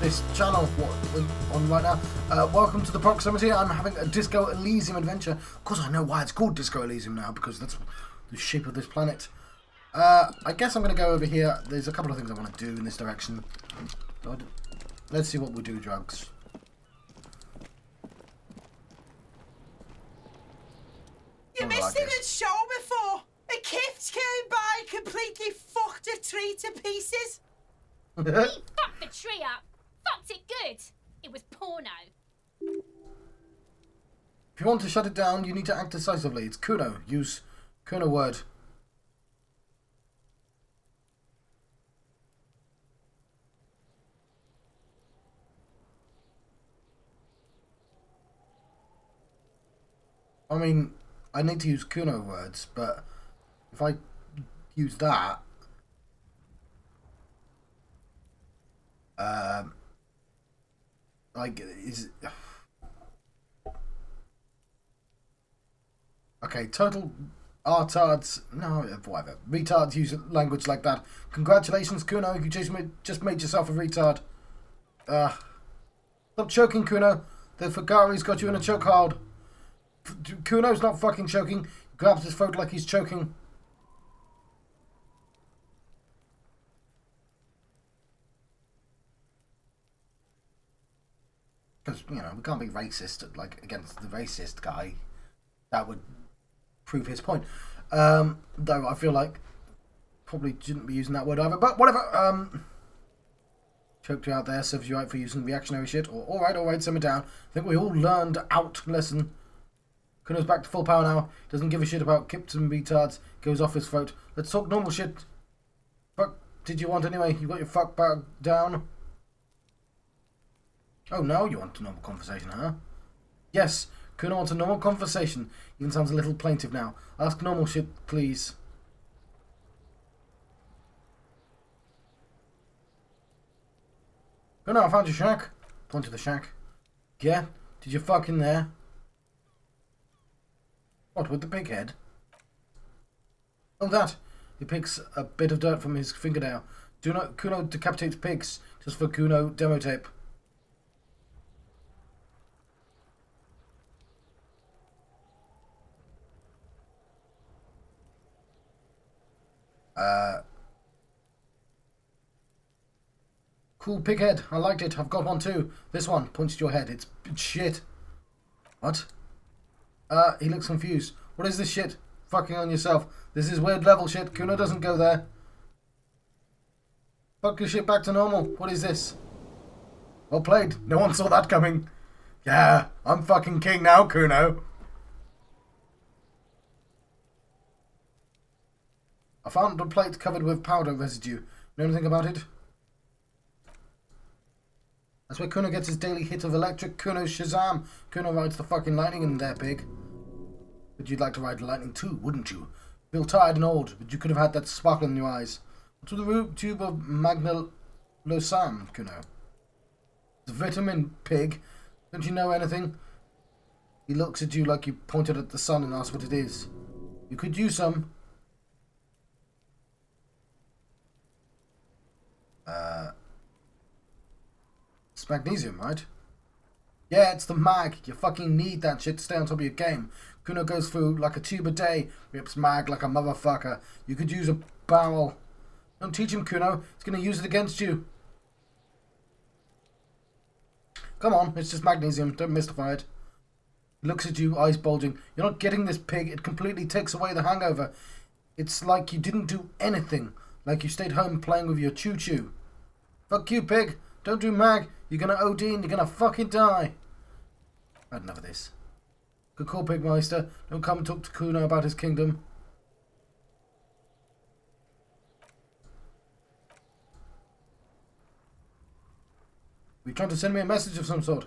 this channel, what we're on right now. Welcome to the proximity. I'm having a Disco Elysium adventure. Of course I know why it's called Disco Elysium now, because that's the shape of this planet. I guess I'm going to go over here. There's a couple of things I want to do in this direction. Let's see what we do, drugs. You missed it at show before. A gift came by, completely fucked a tree to pieces. He fucked the tree up. Fucked it good. It was porno. If you want to shut it down, you need to act decisively. It's Kuno. Use Kuno word. I mean, I need to use Kuno words, but if I use that, like, is okay. Total retards, no, whatever. Retards use language like that. Congratulations, Kuno. You just made yourself a retard. Stop choking, Kuno. The Fagari's got you in a chokehold. Kuno's not fucking choking. He grabs his throat like he's choking. Because, you know, we can't be racist, like, against the racist guy. That would prove his point. Though I feel like probably shouldn't be using that word either. But whatever. Choked you out there, serves you out for using reactionary shit. Or, alright, simmer down. I think we all learned out lesson. Kuno's back to full power now. Doesn't give a shit about kips and retards. Goes off his throat. Let's talk normal shit. Fuck did you want anyway? You got your fuck back down? Oh, now you want a normal conversation, huh? Yes, Kuno wants a normal conversation. Even sounds a little plaintive now. Ask normal shit, please. Kuno, I found your shack. Point to the shack. Yeah? Did you fuck in there? What, with the pig head? Oh, that. He picks a bit of dirt from his fingernail. Kuno decapitates pigs. Just for Kuno demo tape. Cool pig head. I liked it. I've got one too. This one points to your head. It's shit. What? He looks confused. What is this shit? Fucking on yourself. This is weird level shit. Kuno doesn't go there. Fuck your shit back to normal. What is this? Well played. No one saw that coming. Yeah, I'm fucking king now, Kuno. I found a plate covered with powder residue. Know anything about it? That's where Kuno gets his daily hit of electric. Kuno Shazam. Kuno rides the fucking lightning in there, pig. But you'd like to ride the lightning too, wouldn't you? Feel tired and old, but you could have had that sparkle in your eyes. What's with the root tube of Losam, Kuno? It's a vitamin, pig. Don't you know anything? He looks at you like you pointed at the sun and asked what it is. You could use some. It's magnesium, right? Yeah, it's the mag. You fucking need that shit to stay on top of your game. Kuno goes through like a tube a day, rips mag like a motherfucker. You could use a barrel. Don't teach him, Kuno. He's gonna use it against you. Come on, it's just magnesium. Don't mystify it. He looks at you, eyes bulging. You're not getting this, pig. It completely takes away the hangover. It's like you didn't do anything. Like you stayed home playing with your choo-choo. Fuck you, pig. Don't do mag. You're gonna OD and you're gonna fucking die. I had enough of this. Good call, Pigmeister. Don't come and talk to Kuno about his kingdom. Were you trying to send me a message of some sort?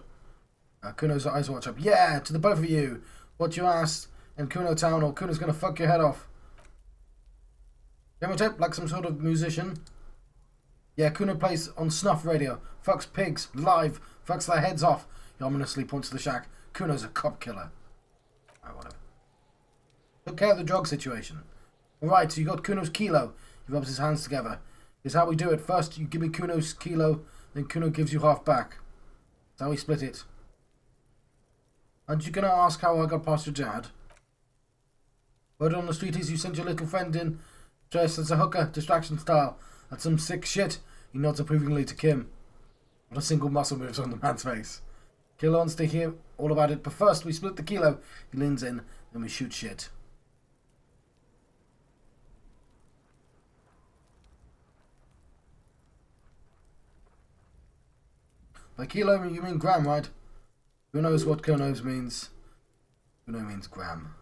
Kuno's eyes watch up. Yeah, to the both of you. What you asked in Kuno Town, or Kuno's gonna fuck your head off. Demo tape like some sort of musician. Yeah, Kuno plays on snuff radio. Fucks pigs, live. Fucks their heads off. He ominously points to the shack. Kuno's a cop killer. Alright, whatever. Took care of the drug situation. Alright, so you got Kuno's kilo. He rubs his hands together. Here's how we do it. First, you give me Kuno's kilo. then Kuno gives you half back. That's how we split it. Aren't you gonna ask how I got past your dad? Word on the street is you sent your little friend in, dressed as a hooker, distraction style. That's some sick shit. He nods approvingly to Kim. Not a single muscle moves on the man's face. Kilo wants to hear all about it, but first we split the kilo. He leans in, then we shoot shit. By kilo, you mean gram, right? Who knows what Kuno's means? Kuno means gram.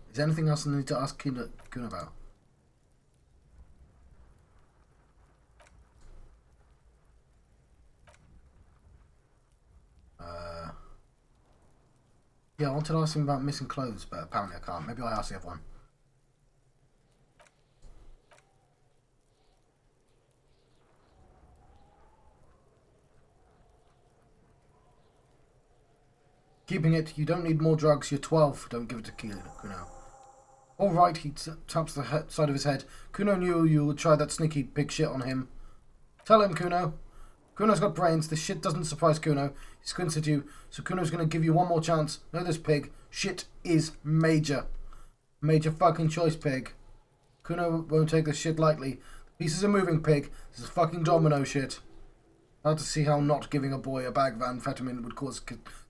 Is there anything else I need to ask Kuno about? Yeah, I wanted to ask him about missing clothes, but apparently I can't. Maybe I'll ask the other one. Keeping it. You don't need more drugs. You're 12. Don't give it to Kuno. Alright, he taps the side of his head. Kuno knew you would try that sneaky pig shit on him. Tell him, Kuno. Kuno's got brains. This shit doesn't surprise Kuno. He squints at you, so Kuno's gonna give you one more chance. Know this, pig. Shit is major. Major fucking choice, pig. Kuno won't take this shit lightly. The pieces are moving, pig. This is fucking domino shit. Hard to see how not giving a boy a bag of amphetamine would cause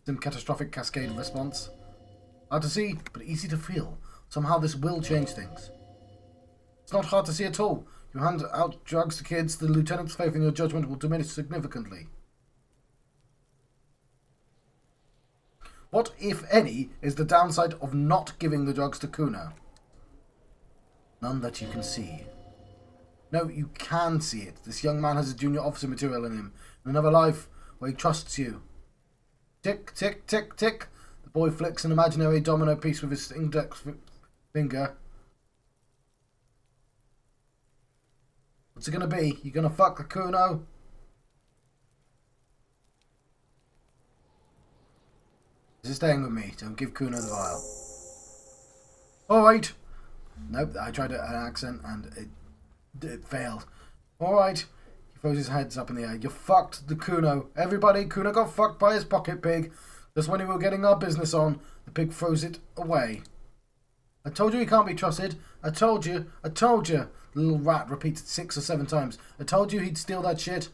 some catastrophic cascade response. Hard to see, but easy to feel. Somehow this will change things. It's not hard to see at all. You hand out drugs to kids, the lieutenant's faith in your judgment will diminish significantly. What, if any, is the downside of not giving the drugs to Kuno? None that you can see. No, you can see it. This young man has a junior officer material in him. In another life where he trusts you. Tick, tick, tick, tick. The boy flicks an imaginary domino piece with his index finger. What's it gonna be? You gonna fuck the Kuno? Is it staying with me? Don't give Kuno the vial. Alright. Nope, I tried an accent and it failed. Alright. He throws his heads up in the air. You fucked the Kuno. Everybody, Kuno got fucked by his pocket pig. Just when we were getting our business on, the pig throws it away. I told you he can't be trusted. I told you. I told you. The little rat repeats it 6 or 7 times. I told you he'd steal that shit.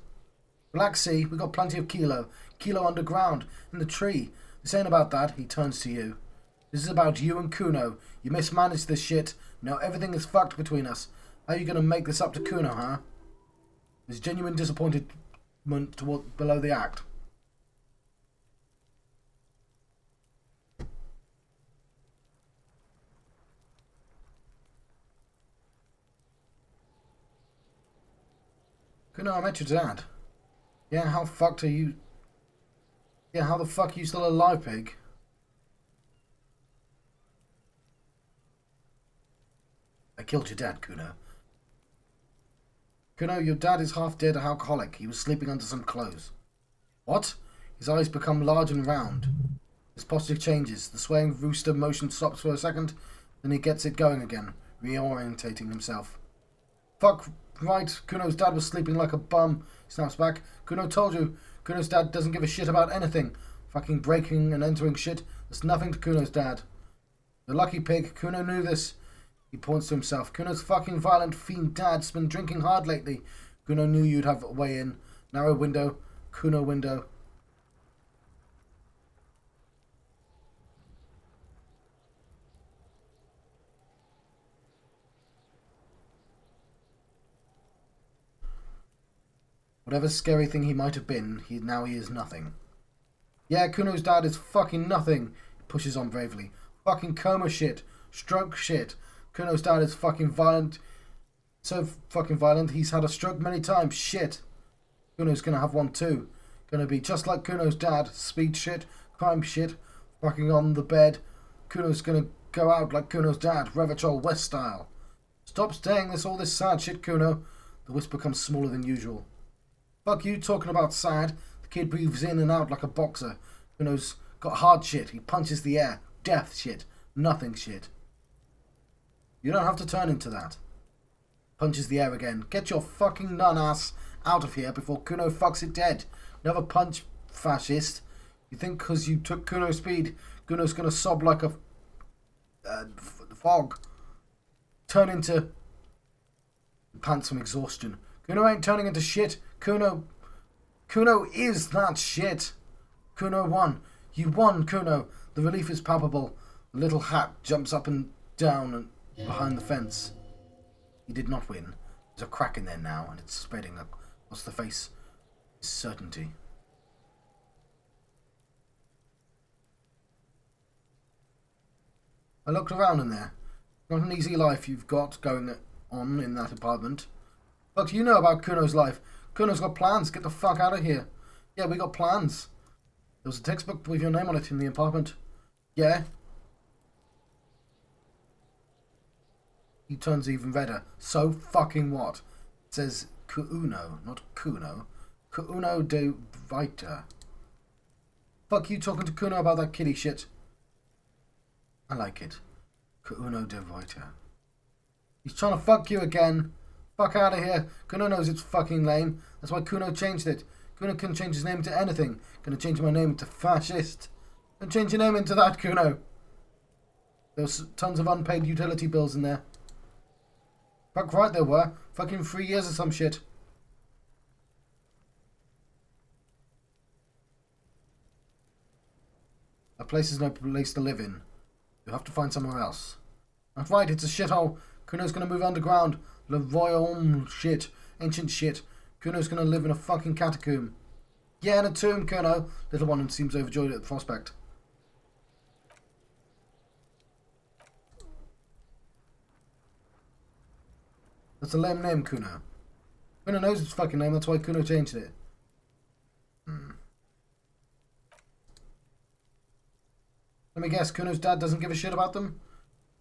Black Sea, we got plenty of kilo. Kilo underground, in the tree. This ain't about that. He turns to you. This is about you and Kuno. You mismanaged this shit. Now everything is fucked between us. How are you going to make this up to Kuno, huh? There's genuine disappointment toward below the act. Kuno, I met your dad. Yeah, how fucked are you? Yeah, how the fuck are you still alive, pig? I killed your dad, Kuno. Kuno, your dad is half dead, an alcoholic. He was sleeping under some clothes. What? His eyes become large and round. His posture changes. The swaying rooster motion stops for a second, then he gets it going again, reorientating himself. Fuck right, Kuno's dad was sleeping like a bum. He snaps back. Kuno told you. Kuno's dad doesn't give a shit about anything. Fucking breaking and entering shit. There's nothing to Kuno's dad. The lucky pig. Kuno knew this. He points to himself. Kuno's fucking violent fiend dad's been drinking hard lately. Kuno knew you'd have a way in. Narrow window. Kuno window. Whatever scary thing he might have been, now he is nothing. Yeah, Kuno's dad is fucking nothing. He pushes on bravely. Fucking coma shit. Stroke shit. Kuno's dad is fucking violent. So fucking violent, he's had a stroke many times. Shit. Kuno's gonna have one too. Gonna be just like Kuno's dad. Speed shit. Crime shit. Fucking on the bed. Kuno's gonna go out like Kuno's dad. Revitrol West style. Stop saying all this sad shit, Kuno. The whisper becomes smaller than usual. Fuck you talking about sad. The kid breathes in and out like a boxer. Kuno's Got hard shit. He punches the air. Death shit. Nothing shit. You don't have to turn into that. Punches the air again. Get your fucking nun ass out of here before Kuno fucks it dead. Never punch, fascist. You think because you took Kuno's speed, Kuno's gonna sob like a fog. Turn into... Pants from exhaustion. Kuno ain't turning into shit. Kuno is that shit. Kuno won. You won, Kuno. The relief is palpable. The little hat jumps up and down and behind the fence. He did not win. There's a crack in there now, and it's spreading across the face. Certainty. I looked around in there. Not an easy life you've got going on in that apartment. Look, you know about Kuno's life. Kuno's got plans. Get the fuck out of here. Yeah, we got plans. There was a textbook with your name on it in the apartment. Yeah. He turns even redder. So fucking what? It says Kuno, not Kuno. Kuno de Vita. Fuck you talking to Kuno about that kiddie shit. I like it. Kuno de Vita. He's trying to fuck you again. Fuck out of here. Kuno knows it's fucking lame. That's why Kuno changed it. Kuno can change his name to anything. Gonna change my name to fascist. And change your name into that, Kuno. There was tons of unpaid utility bills in there. Fuck right there were. Fucking 3 years or some shit. That place is no place to live in. You'll have to find somewhere else. That's right, it's a shithole. Kuno's gonna move underground. Le Royaume shit. Ancient shit. Kuno's gonna live in a fucking catacomb. Yeah, in a tomb, Kuno. Little one seems overjoyed at the prospect. That's a lame name, Kuno. Kuno knows its fucking name, that's why Kuno changed it. Let me guess, Kuno's dad doesn't give a shit about them?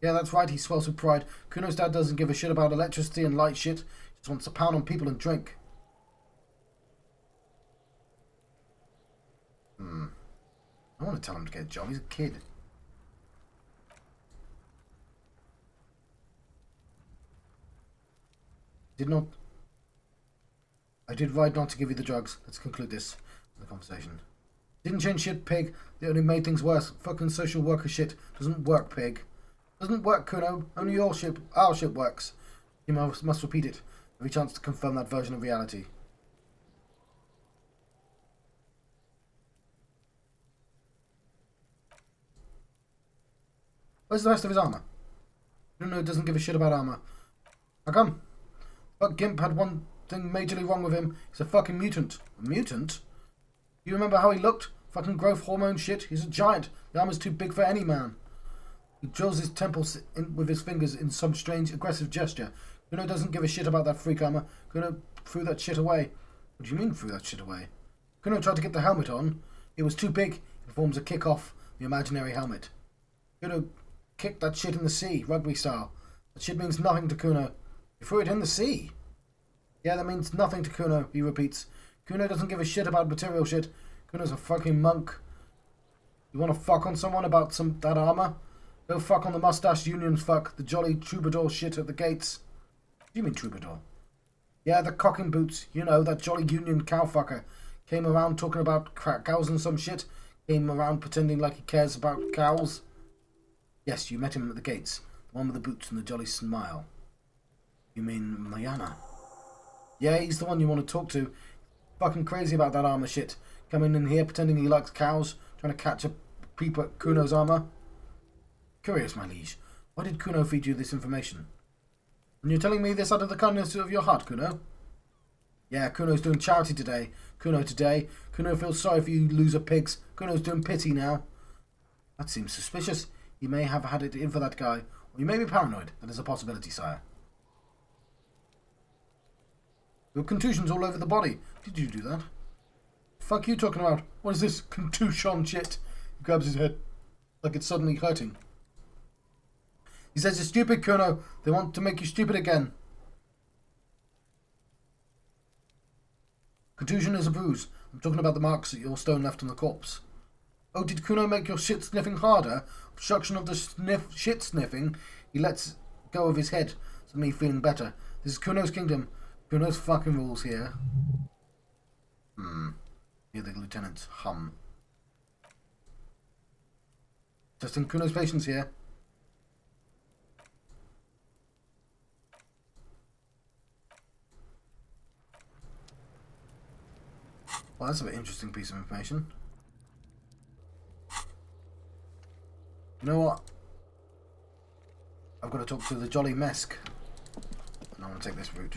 Yeah, that's right, he swells with pride. Kuno's dad doesn't give a shit about electricity and light shit. He just wants to pound on people and drink. I want to tell him to get a job, he's a kid. I did right not to give you the drugs. Let's conclude this conversation. Didn't change shit, pig. They only made things worse. Fucking social worker shit. Doesn't work, pig. Doesn't work, Kuno. Only our shit works. You must repeat it. Every chance to confirm that version of reality. Where's the rest of his armor? Kuno doesn't give a shit about armor. How come? But Gimp had one thing majorly wrong with him. He's a fucking mutant. A mutant? You remember how he looked? Fucking growth hormone shit. He's a giant. The armor's too big for any man. He drills his temples with his fingers in some strange aggressive gesture. Kuno doesn't give a shit about that freak armor. Kuno threw that shit away. What do you mean threw that shit away? Kuno tried to get the helmet on. It was too big. He performs a kick off the imaginary helmet. Kuno kicked that shit in the sea, rugby style. That shit means nothing to Kuno. He threw it in the sea. Yeah, that means nothing to Kuno, he repeats. Kuno doesn't give a shit about material shit. Kuno's a fucking monk. You wanna fuck on someone about that armor? Go fuck on the mustache unions fuck, the jolly troubadour shit at the gates. What do you mean troubadour? Yeah, the cocking boots. You know, that jolly union cow fucker. Came around talking about cows and some shit. Came around pretending like he cares about cows. Yes, you met him at the gates. The one with the boots and the jolly smile. You mean Mayana? Yeah, he's the one you want to talk to. Fucking crazy about that armor shit. Coming in here pretending he likes cows. Trying to catch a peep at Kuno's armor. Curious, my liege. Why did Kuno feed you this information? And you're telling me this out of the kindness of your heart, Kuno? Yeah, Kuno's doing charity today. Kuno feels sorry for you loser pigs. Kuno's doing pity now. That seems suspicious. He may have had it in for that guy. Or he may be paranoid. That is a possibility, sire. Your contusions all over the body. Did you do that? Fuck you talking about? What is this contusion shit? He grabs his head like it's suddenly hurting. He says you're stupid, Kuno. They want to make you stupid again. Contusion is a bruise. I'm talking about the marks that your stone left on the corpse. Oh, did Kuno make your shit sniffing harder? Obstruction of the shit sniffing. He lets go of his head. Suddenly feeling better. This is Kuno's kingdom. Kuno's fucking rules here. Hear the lieutenant's hum. Testing Kuno's patience here. Well, that's a bit interesting piece of information. You know what? I've got to talk to the Jolly Mesk. And I want to take this route.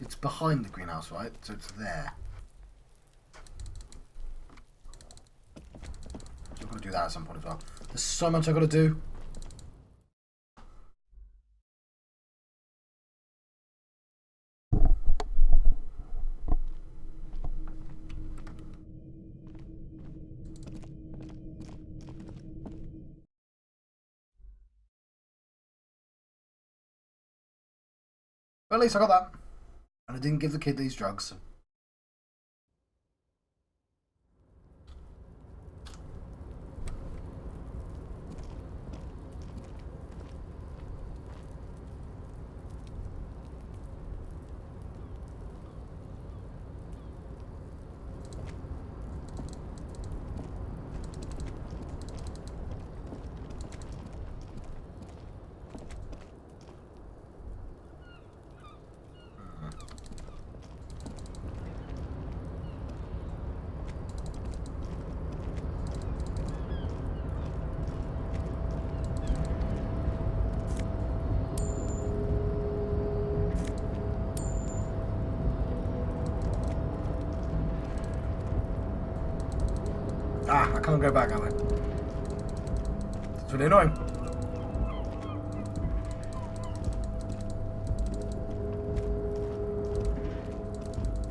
It's behind the greenhouse, right? So it's there. So I've got to do that at some point as well. There's so much I've got to do. Well, at least I got that. And I didn't give the kid these drugs. Ah, I can't go back, am I? It's really annoying.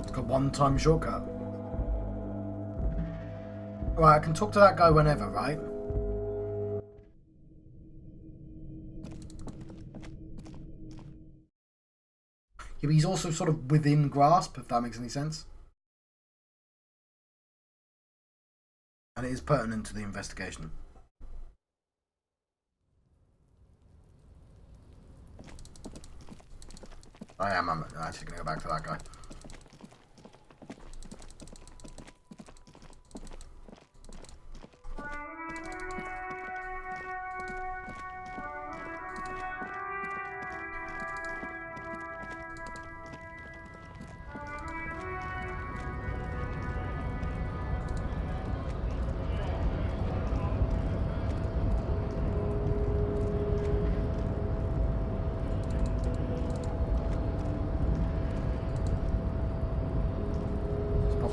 It's got one-time shortcut. Right, I can talk to that guy whenever, right? Yeah, but he's also sort of within grasp, if that makes any sense. And it is pertinent to the investigation. I'm actually going to go back to that guy.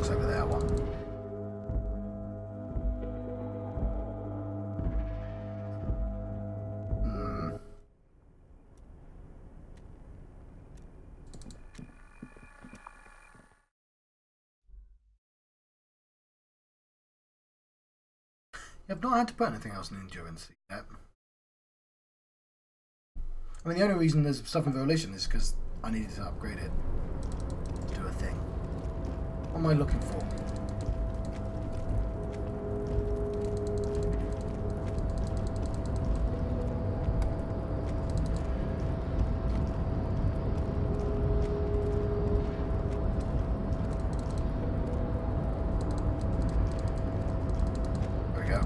Over there, one. I've not had to put anything else in endurance yet. I mean, the only reason there's stuff in Volition is because I needed to upgrade it to do a thing. What am I looking for? There we go.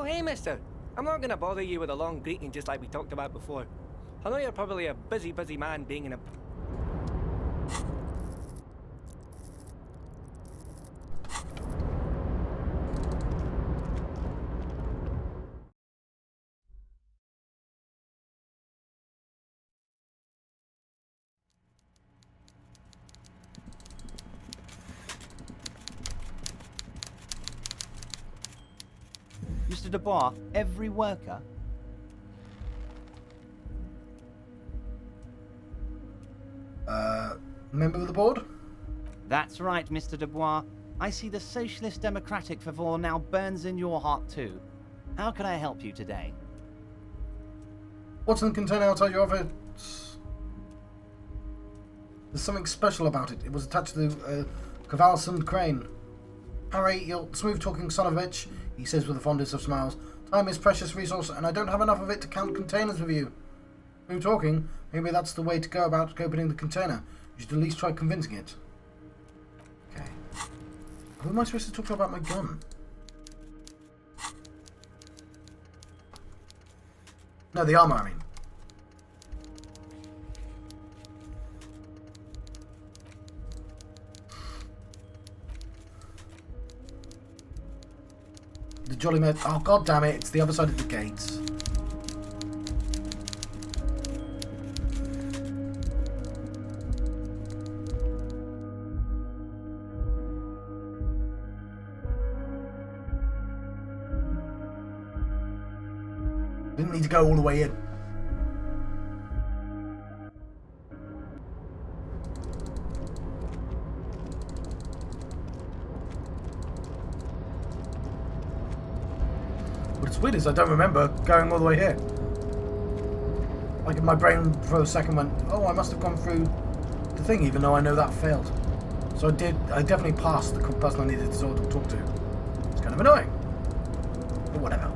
Hey, mister. I'm not gonna bother you with a long greeting just like we talked about before. I know you're probably a busy man being in a... Mr. Dubois, every worker? Member of the board? That's right, Mr. Dubois. I see the socialist democratic fervor now burns in your heart too. How can I help you today? What's in the container outside your office? There's something special about it. It was attached to the cavalcade crane. Harry, you smooth-talking son of a bitch, he says with the fondest of smiles. Time is precious resource, and I don't have enough of it to count containers with you. Smooth-talking? Maybe that's the way to go about opening the container. You should at least try convincing it. Okay. Who am I supposed to talk to about my gun? No, the armor, I mean. The Jolly Mate. Oh, god damn it. It's the other side of the gates. Didn't need to go all the way in. What's weird is I don't remember going all the way here. Like my brain for a second went, oh, I must have gone through the thing, even though I know that failed. So I definitely passed the person I needed to sort of talk to. It's kind of annoying. But whatever.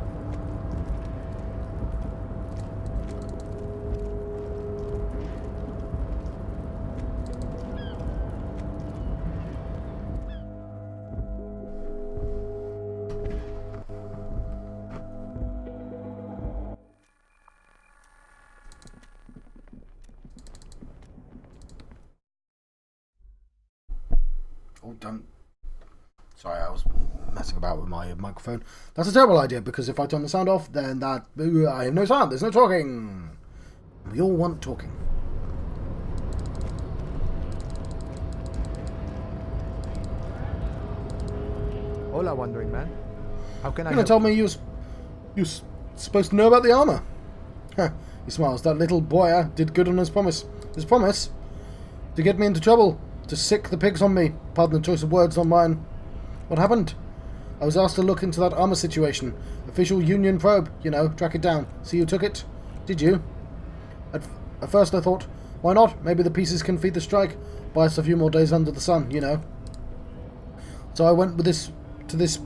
Oh, don't. Sorry, I was messing about with my microphone. That's a terrible idea, because if I turn the sound off, then I have no sound. There's no talking. We all want talking. Hola, Wandering Man. How can I You're help gonna tell me you was supposed to know about the armor? Huh. He smiles. That little boy did good on his promise. His promise? To get me into trouble. To sick the pigs on me. Pardon the choice of words, not mine. What happened? I was asked to look into that armor situation. Official Union probe, you know, track it down. See who took it? Did you? At first I thought, why not? Maybe the pieces can feed the strike. Buy us a few more days under the sun, you know. So I went to this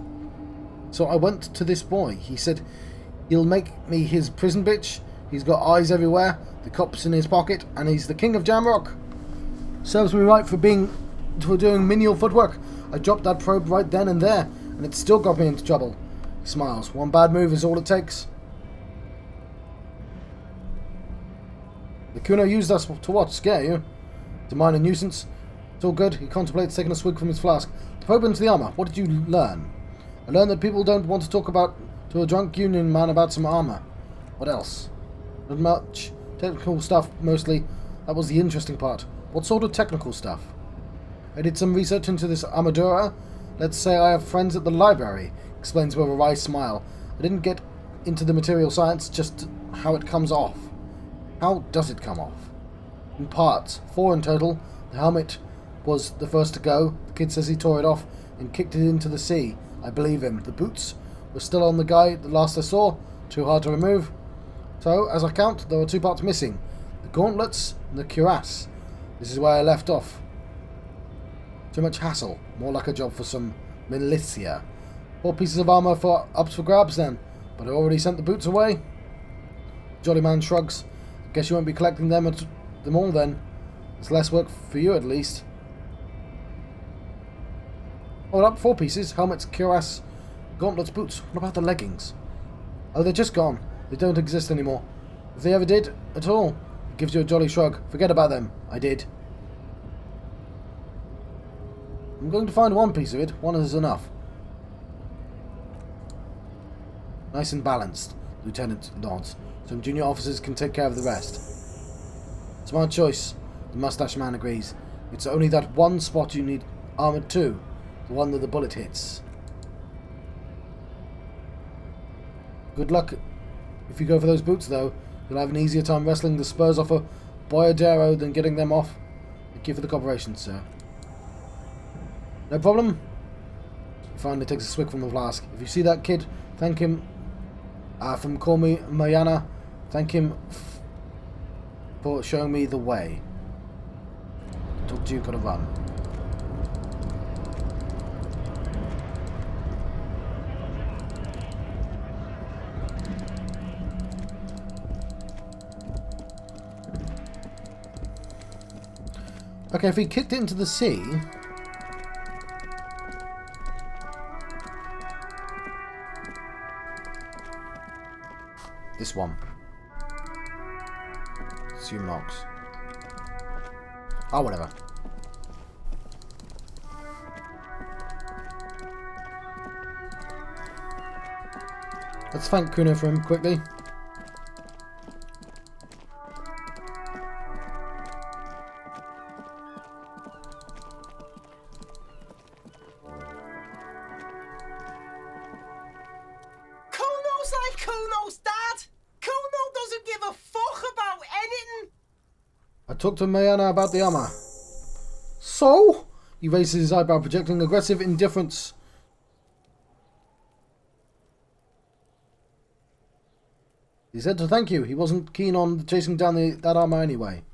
boy. He said he'll make me his prison bitch. He's got eyes everywhere, the cops in his pocket, and he's the king of Jamrock. Serves me right for doing menial footwork. I dropped that probe right then and there, and it still got me into trouble. He smiles. One bad move is all it takes. The Kuno used us to what? Scare you? To mine a nuisance? It's all good. He contemplates taking a swig from his flask. The probe into the armor. What did you learn? I learned that people don't want to talk to a drunk Union man about some armor. What else? Not much. Technical stuff, mostly. That was the interesting part. What sort of technical stuff? I did some research into this armadura. Let's say I have friends at the library, explains with a wry smile. I didn't get into the material science, just how it comes off. How does it come off? In parts. 4 in total. The helmet was the first to go. The kid says he tore it off and kicked it into the sea. I believe him. The boots were still on the guy the last I saw. Too hard to remove. So, as I count, there were 2 parts missing. The gauntlets and the cuirass. This is where I left off. Too much hassle. More like a job for some militia. 4 pieces of armor up for grabs then. But I already sent the boots away. Jolly Man shrugs. Guess you won't be collecting them all then. It's less work for you at least. Hold up, 4 pieces. Helmets, cuirass, gauntlets, boots. What about the leggings? Oh, they're just gone. They don't exist anymore. If they ever did, at all, it gives you a jolly shrug. Forget about them. I did. I'm going to find 1 piece of it. 1 is enough. Nice and balanced, Lieutenant nods. Some junior officers can take care of the rest. Smart choice, the mustache man agrees. It's only that 1 spot you need armored to. The one that the bullet hits. Good luck if you go for those boots, though. You'll have an easier time wrestling the spurs off a boyardero than getting them off. Thank you for the cooperation, sir. No problem. finally takes a swig from the flask. If you see that kid, thank him. From Call Me Mayana, thank him for showing me the way. Talk to you, gotta run. Okay, if he kicked it into the sea... This one. Assume locks. Oh, whatever. Let's thank Kuno for him quickly. Kuno's like Kuno's dad. Kuno doesn't give a fuck about anything. I talked to Mayana about the armor. So? He raises his eyebrow, projecting aggressive indifference. He said to thank you. He wasn't keen on chasing down that armor anyway.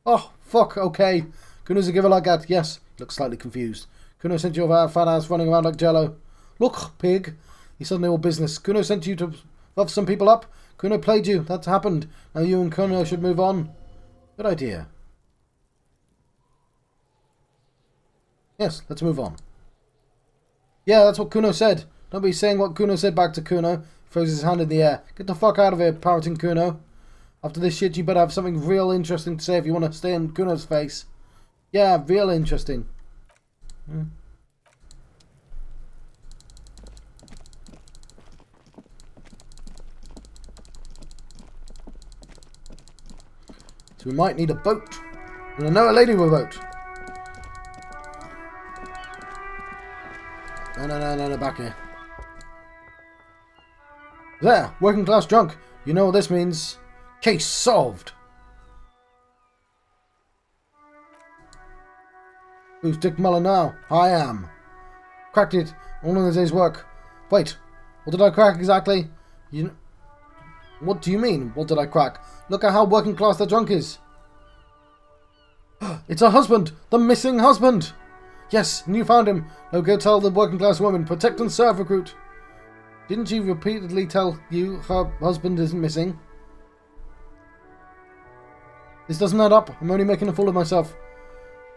Oh, fuck, okay. Kuno's a giver like that, yes. He looks slightly confused. Kuno sent you over fat ass running around like Jello. Look, pig. He's suddenly all business. Kuno sent you to rough some people up. Kuno played you. That's happened. Now you and Kuno should move on. Good idea. Yes, let's move on. Yeah, that's what Kuno said. Don't be saying what Kuno said back to Kuno. Throws his hand in the air. Get the fuck out of here, parroting Kuno. After this shit, you better have something real interesting to say if you want to stay in Kuno's face. Yeah, real interesting. So we might need a boat. And I know a lady with a boat. No, back here. There, working class drunk. You know what this means. Case solved. Who's Dick Mullen now? I am. Cracked it. All in a day's work. Wait, what did I crack exactly? What do you mean, what did I crack? Look at how working class the drunk is. It's her husband! The missing husband! Yes, and you found him. Now go tell the working class woman. Protect and serve, recruit. Didn't she repeatedly tell you her husband isn't missing? This doesn't add up. I'm only making a fool of myself.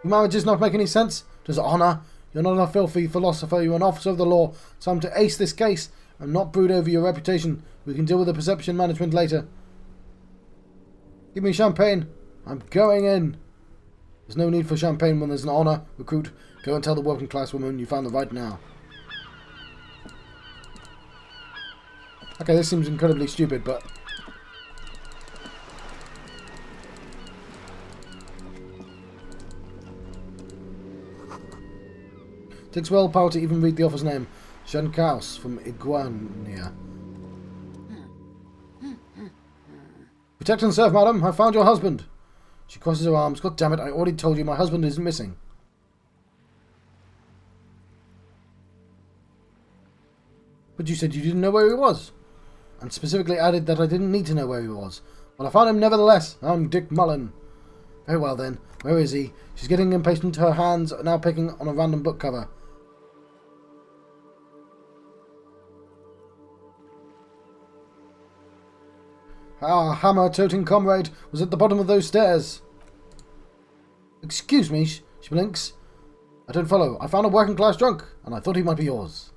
Your marriages not make any sense. Does honour? You're not a filthy philosopher. You're an officer of the law. Time to ace this case and not brood over your reputation. We can deal with the perception management later. Give me champagne. I'm going in. There's no need for champagne when there's an honour. Recruit, go and tell the working class woman you found the right now. Okay, this seems incredibly stupid, but... Takes well power to even read the officer's name. Shankaus from Iguania. Protect and serve, madam. I found your husband. She crosses her arms. God damn it, I already told you my husband is missing. But you said you didn't know where he was. And specifically added that I didn't need to know where he was. Well, I found him nevertheless. I'm Dick Mullen. Very well then. Where is he? She's getting impatient. Her hands are now picking on a random book cover. Our hammer-toting comrade was at the bottom of those stairs. Excuse me, she blinks. I don't follow. I found a working-class drunk, and I thought he might be yours.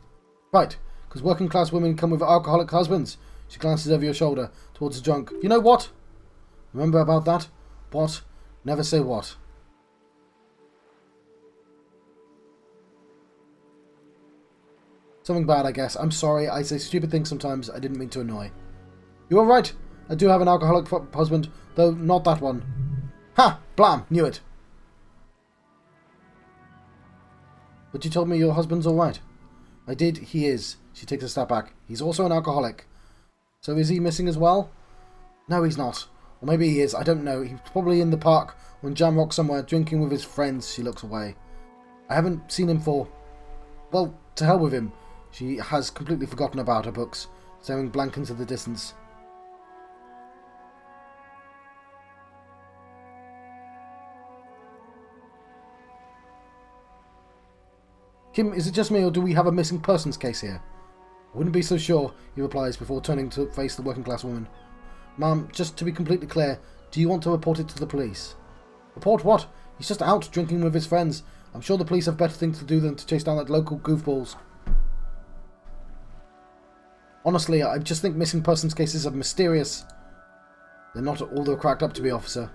Right, because working-class women come with alcoholic husbands. She glances over your shoulder, towards the drunk. You know what? Remember about that? What? Never say what. Something bad, I guess. I'm sorry, I say stupid things sometimes. I didn't mean to annoy. You are right. I do have an alcoholic husband, though not that one. Ha! Blam! Knew it. But you told me your husband's alright. I did. He is. She takes a step back. He's also an alcoholic. So is he missing as well? No, he's not. Or maybe he is. I don't know. He's probably in the park on Jamrock somewhere, drinking with his friends. She looks away. I haven't seen him for... well, to hell with him. She has completely forgotten about her books, staring blank into the distance. Kim, is it just me, or do we have a missing persons case here? I wouldn't be so sure, he replies before turning to face the working class woman. Ma'am, just to be completely clear, do you want to report it to the police? Report what? He's just out drinking with his friends. I'm sure the police have better things to do than to chase down that local goofballs. Honestly, I just think missing persons cases are mysterious. They're not all they're cracked up to be, officer.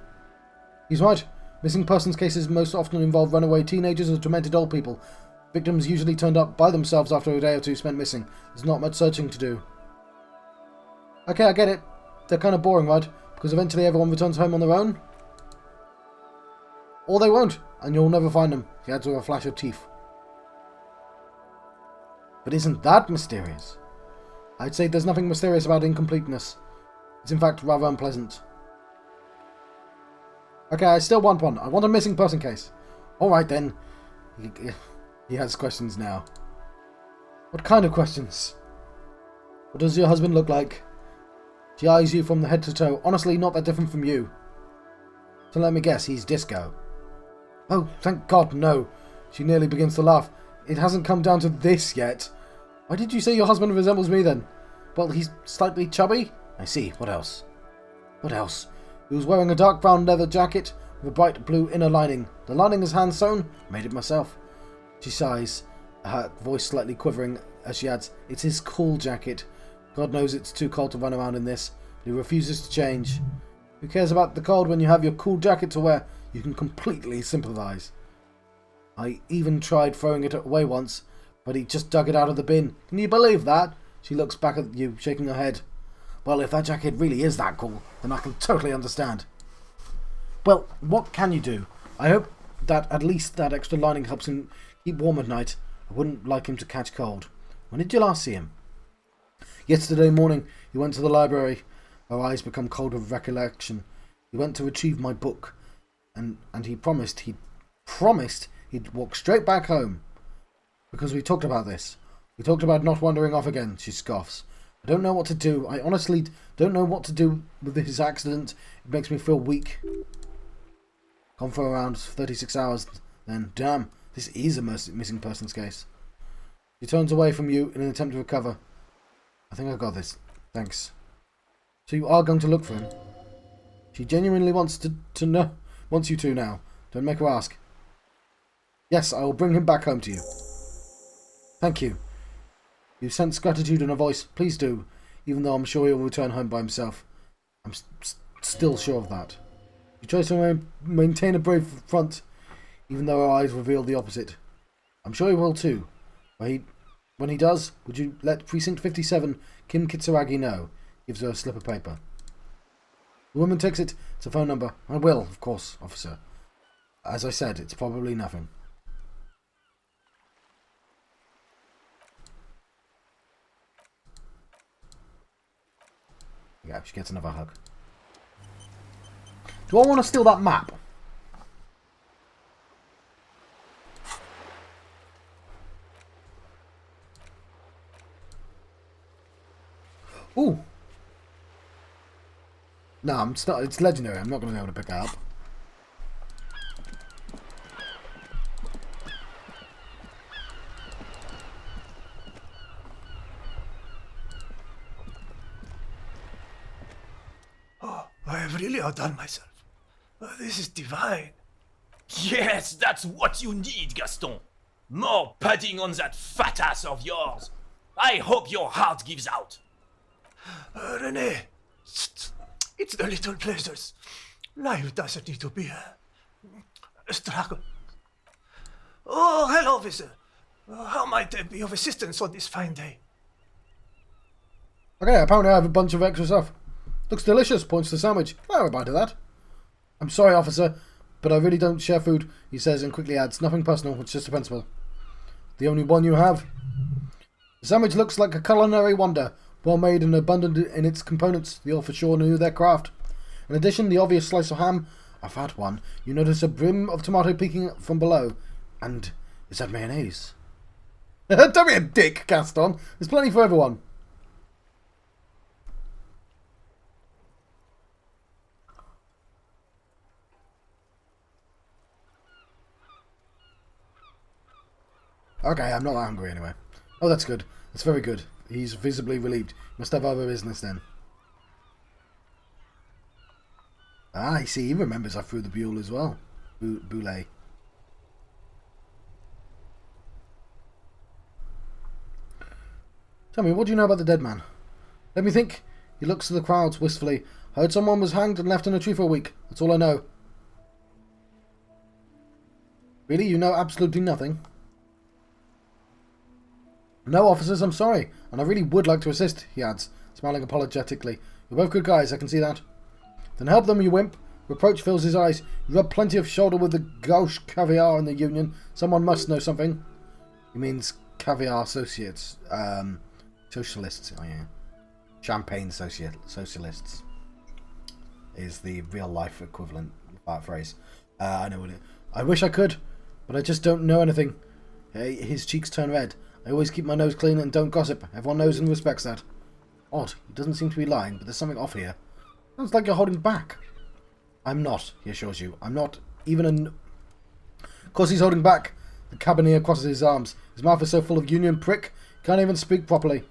He's right. Missing persons cases most often involve runaway teenagers or demented old people. Victims usually turned up by themselves after a day or two spent missing. There's not much searching to do. Okay, I get it. They're kind of boring, right? Because eventually everyone returns home on their own? Or they won't, and you'll never find them, he adds with a flash of teeth. But isn't that mysterious? I'd say there's nothing mysterious about incompleteness. It's in fact rather unpleasant. Okay, I still want one. I want a missing person case. Alright then. He has questions now. What kind of questions? What does your husband look like? She eyes you from the head to toe. Honestly, not that different from you. So let me guess, he's Disco. Oh, thank God, no. She nearly begins to laugh. It hasn't come down to this yet. Why did you say your husband resembles me then? Well, he's slightly chubby. I see. What else? What else? He was wearing a dark brown leather jacket with a bright blue inner lining. The lining is hand sewn. Made it myself. She sighs, her voice slightly quivering as she adds, it's his cool jacket. God knows it's too cold to run around in this, but he refuses to change. Who cares about the cold when you have your cool jacket to wear? You can completely sympathise. I even tried throwing it away once, but he just dug it out of the bin. Can you believe that? She looks back at you, shaking her head. Well, if that jacket really is that cool, then I can totally understand. Well, what can you do? I hope that at least that extra lining helps him keep warm at night. I wouldn't like him to catch cold. When did you last see him? Yesterday morning. He went to the library. Her eyes become cold with recollection. He went to retrieve my book, and he promised he'd walk straight back home. Because we talked about this. We talked about not wandering off again, she scoffs. I don't know what to do. I honestly don't know what to do with this accident. It makes me feel weak. Gone for around 36 hours, then. Damn, this is a missing persons case. She turns away from you in an attempt to recover. I think I got this. Thanks. So you are going to look for him? She genuinely wants to know. Wants you to now. Don't make her ask. Yes, I will bring him back home to you. Thank you. You sense gratitude in her voice. Please do, even though I'm sure he'll return home by himself. I'm still sure of that. She tries to maintain a brave front, even though her eyes reveal the opposite. I'm sure he will too. When he does, would you let Precinct 57 Kim Kitsuragi know? Gives her a slip of paper. The woman takes it. It's a phone number. I will, of course, officer. As I said, it's probably nothing. Yeah, she gets another hug. Do I want to steal that map? Ooh. No, it's legendary. I'm not going to be able to pick it up. Oh, I have really outdone myself. This is divine. Yes, that's what you need, Gaston. More padding on that fat ass of yours. I hope your heart gives out. René, it's the little pleasures. Life doesn't need to be a struggle. Oh, hello, officer. How might I be of assistance on this fine day? Okay, apparently I have a bunch of extra stuff. Looks delicious, points to the sandwich. Can I have a bite of that? I'm sorry, officer, but I really don't share food, he says and quickly adds, nothing personal, it's just a principle. The only one you have. The sandwich looks like a culinary wonder, well made and abundant in its components. The author sure knew their craft. In addition, the obvious slice of ham, a fat one, you notice a brim of tomato peeking from below. And is that mayonnaise? Don't be a dick, Gaston. There's plenty for everyone. Okay, I'm not that hungry anyway. Oh, that's good. That's very good. He's visibly relieved. Must have other business then. Ah, I see. He remembers I threw the buell as well. Boulet. Tell me, what do you know about the dead man? Let me think. He looks to the crowds wistfully. Heard someone was hanged and left in a tree for a week. That's all I know. Really? You know absolutely nothing? No, officers, I'm sorry. And I really would like to assist, he adds, smiling apologetically. You're both good guys, I can see that. Then help them, you wimp. Reproach fills his eyes. You rub plenty of shoulder with the gauche caviar in the Union. Someone must know something. He means caviar associates. Socialists. Oh, yeah. Champagne socialists is the real life equivalent of that phrase. I know what it is. I wish I could, but I just don't know anything. His cheeks turn red. I always keep my nose clean and don't gossip. Everyone knows and respects that. Odd. He doesn't seem to be lying, but there's something off here. Sounds like you're holding back. I'm not, he assures you. I'm not even Of course he's holding back. The cabinet crosses his arms. His mouth is so full of Union prick, he can't even speak properly.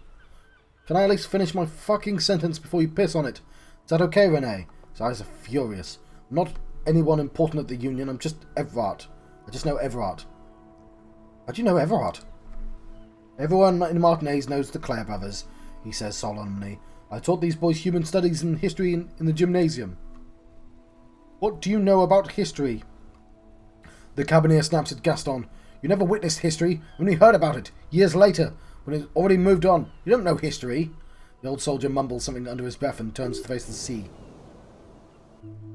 Can I at least finish my fucking sentence before you piss on it? Is that okay, Renee? His eyes are furious. I'm not anyone important at the Union. I'm just Everard. I just know Everard. How do you know Everard? Everyone in Martinez knows the Clare brothers, he says solemnly. I taught these boys human studies and history in the gymnasium. What do you know about history? The cabinet snaps at Gaston. You never witnessed history, only heard about it, years later, when it's already moved on. You don't know history. The old soldier mumbles something under his breath and turns to face the sea.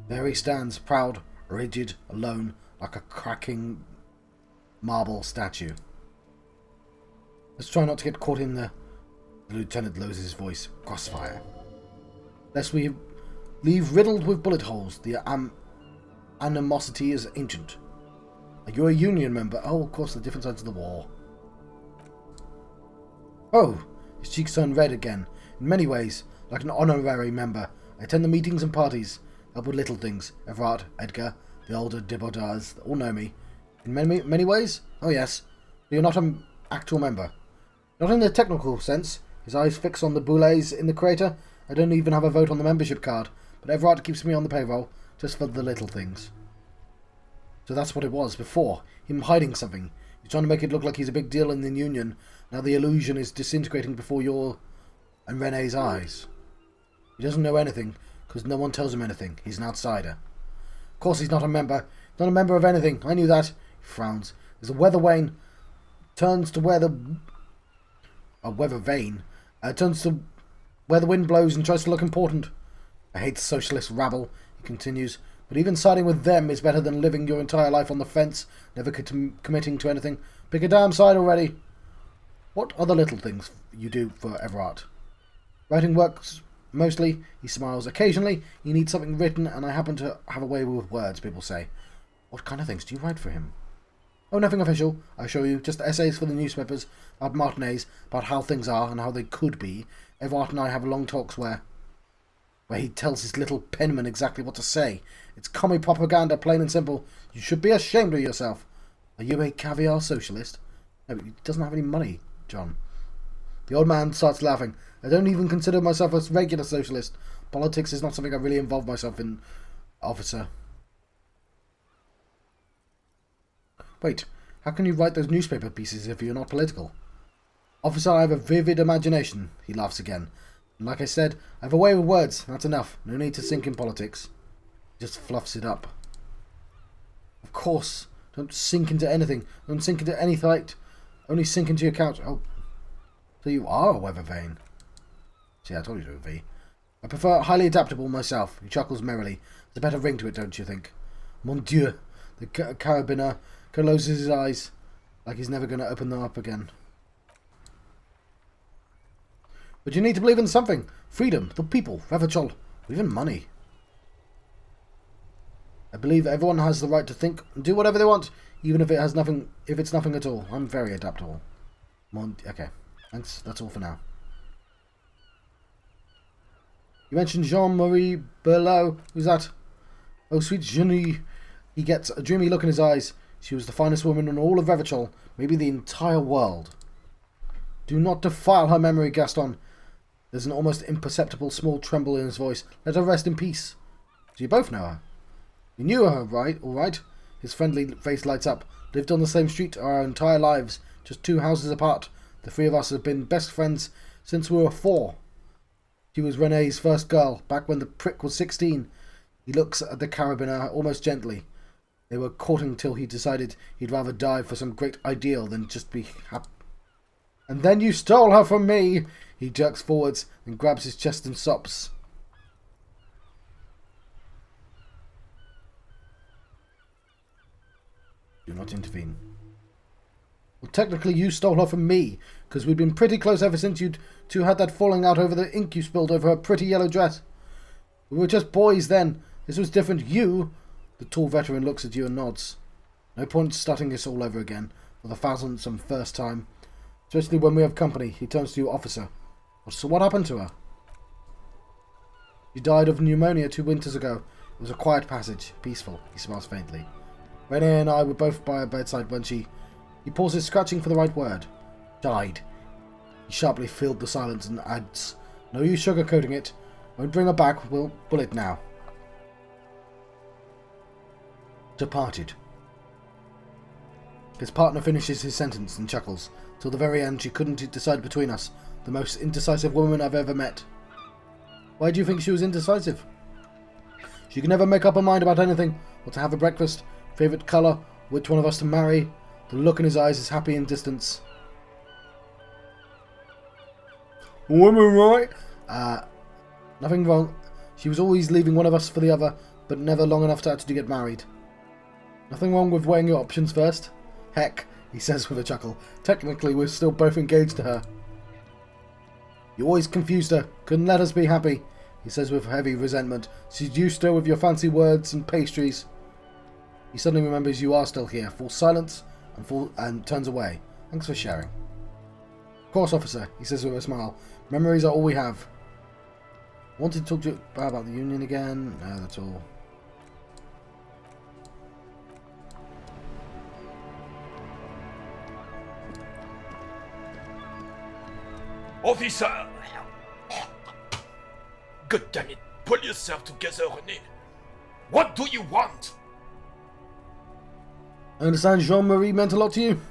There he stands, proud, rigid, alone, like a cracking marble statue. Let's try not to get caught in the lieutenant lowers his voice. Crossfire. Lest we leave riddled with bullet holes. The animosity is ancient. Are you a Union member? Oh, of course, the different sides of the war. Oh, his cheeks turn red again. In many ways, like an honorary member. I attend the meetings and parties. Help with little things. Everard, Edgar, the older Dibodars, all know me. In many ways? Oh yes. But you're not an actual member. Not in the technical sense. His eyes fix on the boulets in the crater. I don't even have a vote on the membership card. But Everard keeps me on the payroll, just for the little things. So that's what it was before. Him hiding something. He's trying to make it look like he's a big deal in the Union. Now the illusion is disintegrating before your and Renee's eyes. He doesn't know anything, because no one tells him anything. He's an outsider. Of course he's not a member. Not a member of anything. I knew that. He frowns. There's a weather vane. Turns to where the... A weather vane. Turns to where the wind blows and tries to look important. I hate the socialist rabble, he continues. But even siding with them is better than living your entire life on the fence, never committing to anything. Pick a damn side already. What other little things you do for Everard? Writing works mostly, he smiles. Occasionally, he needs something written, and I happen to have a way with words, people say. What kind of things do you write for him? Oh, nothing official, I assure you. Just essays for the newspapers about Martinez, about how things are and how they could be. Everard and I have long talks where he tells his little penman exactly what to say. It's commie propaganda, plain and simple. You should be ashamed of yourself. Are you a caviar socialist? No, but he doesn't have any money, John. The old man starts laughing. I don't even consider myself a regular socialist. Politics is not something I really involve myself in, officer. Wait, how can you write those newspaper pieces if you're not political? Officer, I have a vivid imagination, he laughs again. And like I said, I have a way with words, that's enough. No need to sink in politics. He just fluffs it up. Of course, don't sink into anything. Don't sink into any fight. Only sink into your couch. Oh, so you are a weather vane. See, I told you to be. V. I prefer highly adaptable myself. He chuckles merrily. There's a better ring to it, don't you think? Mon Dieu. The carabiner closes his eyes like he's never going to open them up again. But you need to believe in something. Freedom, the people, Ravachol, or even money. I believe everyone has the right to think and do whatever they want, even if it has nothing. If it's nothing at all. I'm very adaptable. Okay, thanks. That's all for now. You mentioned Jean-Marie Berlot. Who's that? Oh, sweet Jenny. He gets a dreamy look in his eyes. She was the finest woman in all of Revachol, maybe the entire world. Do not defile her memory, Gaston. There's an almost imperceptible small tremble in his voice. Let her rest in peace. So you both know her? You knew her, right? All right? His friendly face lights up. Lived on the same street our entire lives, just 2 houses apart. The 3 of us have been best friends since we were 4. She was Renee's first girl, back when the prick was 16. He looks at the carabiner almost gently. They were courting till he decided he'd rather die for some great ideal than just be happy. And then you stole her from me! He jerks forwards and grabs his chest and sobs. Do not intervene. Well, technically you stole her from me, because we'd been pretty close ever since you two had that falling out over the ink you spilled over her pretty yellow dress. We were just boys then. This was different. You... The tall veteran looks at you and nods. No point starting this all over again, for the 1000th and first time. Especially when we have company. He turns to you, officer. So what happened to her? She died of pneumonia 2 winters ago. It was a quiet passage. Peaceful. He smiles faintly. Renee and I were both by her bedside when she... He pauses, scratching for the right word. Died. He sharply filled the silence and adds, no use sugarcoating it. Won't bring her back. We'll pull it now. Departed. His partner finishes his sentence and chuckles. Till the very end she couldn't decide between us. The most indecisive woman I've ever met. Why do you think she was indecisive? She could never make up her mind about anything. What to have for breakfast, favourite colour, which one of us to marry. The look in his eyes is happy in distance. Woman, right? Nothing wrong. She was always leaving one of us for the other, but never long enough to actually get married. Nothing wrong with weighing your options first. Heck, he says with a chuckle. Technically, we're still both engaged to her. You always confused her. Couldn't let us be happy, he says with heavy resentment. Seduced her with your fancy words and pastries. He suddenly remembers you are still here. Falls silence and turns away. Thanks for sharing. Of course, officer, he says with a smile. Memories are all we have. Wanted to talk to you about the Union again? No, that's all. Officer! God damn it, pull yourself together, René. What do you want? I understand Jean-Marie meant a lot to you.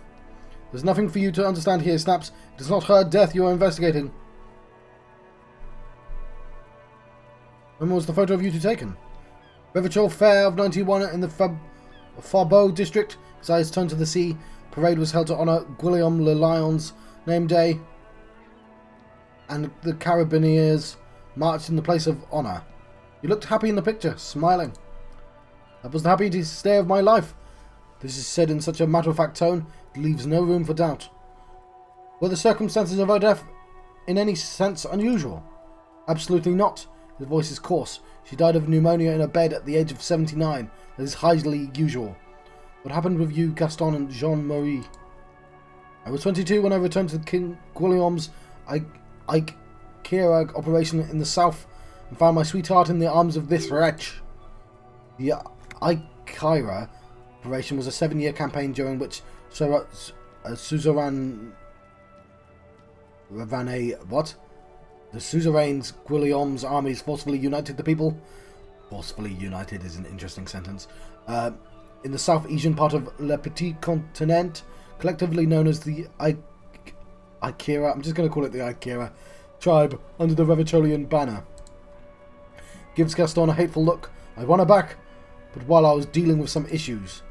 There's nothing for you to understand here, Snaps. It is not her death you are investigating. When was the photo of you two taken? Revachol Fair of 91 in the Farbeau district. His eyes turned to the sea. Parade was held to honour Guillaume Le Lyon's name day. And the Carabiniers marched in the place of honour. You looked happy in the picture, smiling. That was the happiest day of my life. This is said in such a matter-of-fact tone, it leaves no room for doubt. Were the circumstances of her death in any sense unusual? Absolutely not. His voice is coarse. She died of pneumonia in her bed at the age of 79. That is highly usual. What happened with you, Gaston and Jean-Marie? I was 22 when I returned to King Guillaume's Ikira operation in the south and found my sweetheart in the arms of this wretch. The Ikira operation was a 7-year campaign during which suzerain what? The suzerain's Guillaume's armies forcefully united the people. Forcefully united is an interesting sentence. In the South Asian part of Le Petit Continent, collectively known as the Ikira, I'm just going to call it the Ikira tribe, under the Revacholian banner. Gives Gaston a hateful look. I won her back, but while I was dealing with some issues.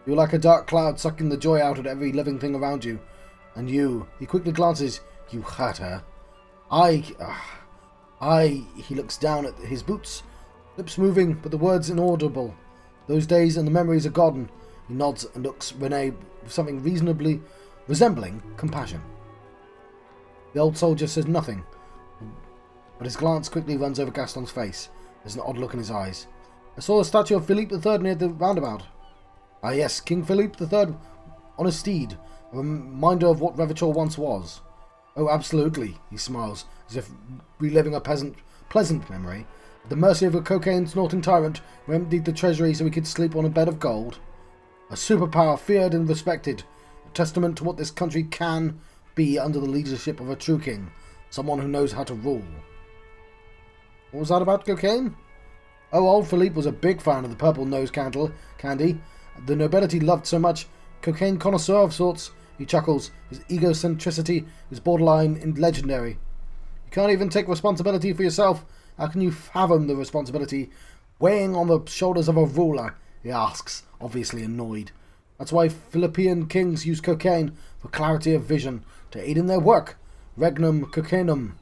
You were like a dark cloud sucking the joy out of every living thing around you. And you, he quickly glances, you hurt her. He looks down at his boots, lips moving, but the words inaudible. Those days and the memories are gone. He nods and looks Renee with something reasonably resembling compassion. The old soldier says nothing, but his glance quickly runs over Gaston's face. There's an odd look in his eyes. I saw the statue of Philippe III near the roundabout. Ah yes, King Philippe III on a steed, a reminder of what Revachol once was. Oh, absolutely, he smiles, as if reliving a pleasant memory. At the mercy of a cocaine-snorting tyrant who emptied the treasury so he could sleep on a bed of gold. A superpower feared and respected, a testament to what this country can be under the leadership of a true king, someone who knows how to rule. What was that about cocaine? Oh, old Philippe was a big fan of the purple nose candy. The nobility loved so much. Cocaine connoisseur of sorts, he chuckles. His egocentricity is borderline and legendary. You can't even take responsibility for yourself. How can you fathom the responsibility weighing on the shoulders of a ruler? He asks, obviously annoyed. That's why Philippian kings use cocaine for clarity of vision, to aid in their work. Regnum cocainum,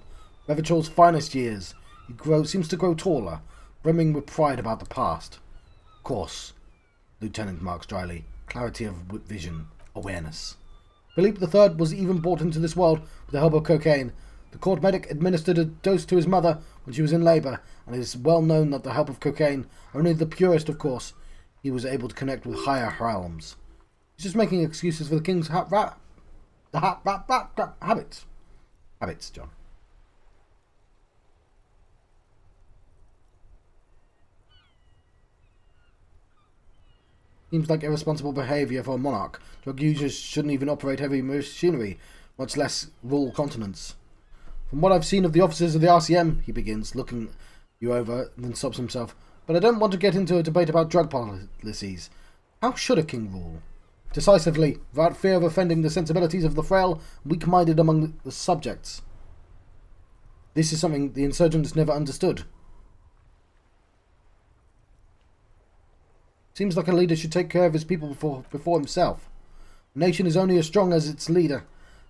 Revachol's finest years. He seems to grow taller, brimming with pride about the past. Of course, Lieutenant marks dryly, clarity of vision, awareness. Philippe III was even brought into this world with the help of cocaine. The court medic administered a dose to his mother when she was in labour, and it is well known that the help of cocaine, only the purest of course, he was able to connect with higher realms. He's just making excuses for the king's habits. Habits, John. Seems like irresponsible behaviour for a monarch. Drug users shouldn't even operate heavy machinery, much less rule continents. From what I've seen of the officers of the RCM, he begins, looking you over, and then stops himself. But I don't want to get into a debate about drug policies. How should a king rule? Decisively, without fear of offending the sensibilities of the frail, weak-minded among the subjects. This is something the insurgents never understood. Seems like a leader should take care of his people before himself. A nation is only as strong as its leader.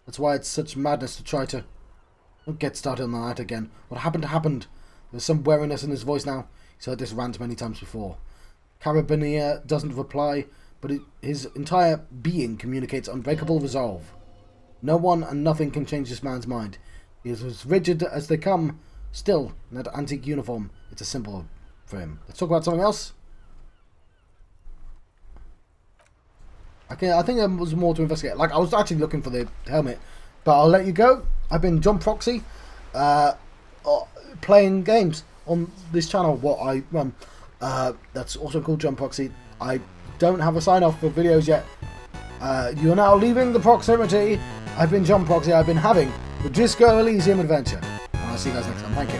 That's why it's such madness to try to... Don't get started on that again. What happened. There's some wariness in his voice now. He's heard this rant many times before. Carabinier doesn't reply, but his entire being communicates unbreakable resolve. No one and nothing can change this man's mind. He is as rigid as they come. Still, in that antique uniform, it's a symbol for him. Let's talk about something else. I think there was more to investigate. Like, I was actually looking for the helmet, but I'll let you go. I've been John Proxy, playing games on this channel, what I run. That's also called John Proxy. I don't have a sign-off for videos yet. You are now leaving the proximity. I've been John Proxy. I've been having the Disco Elysium adventure. And I'll see you guys next time. Thank you.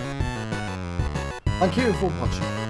Thank you for watching.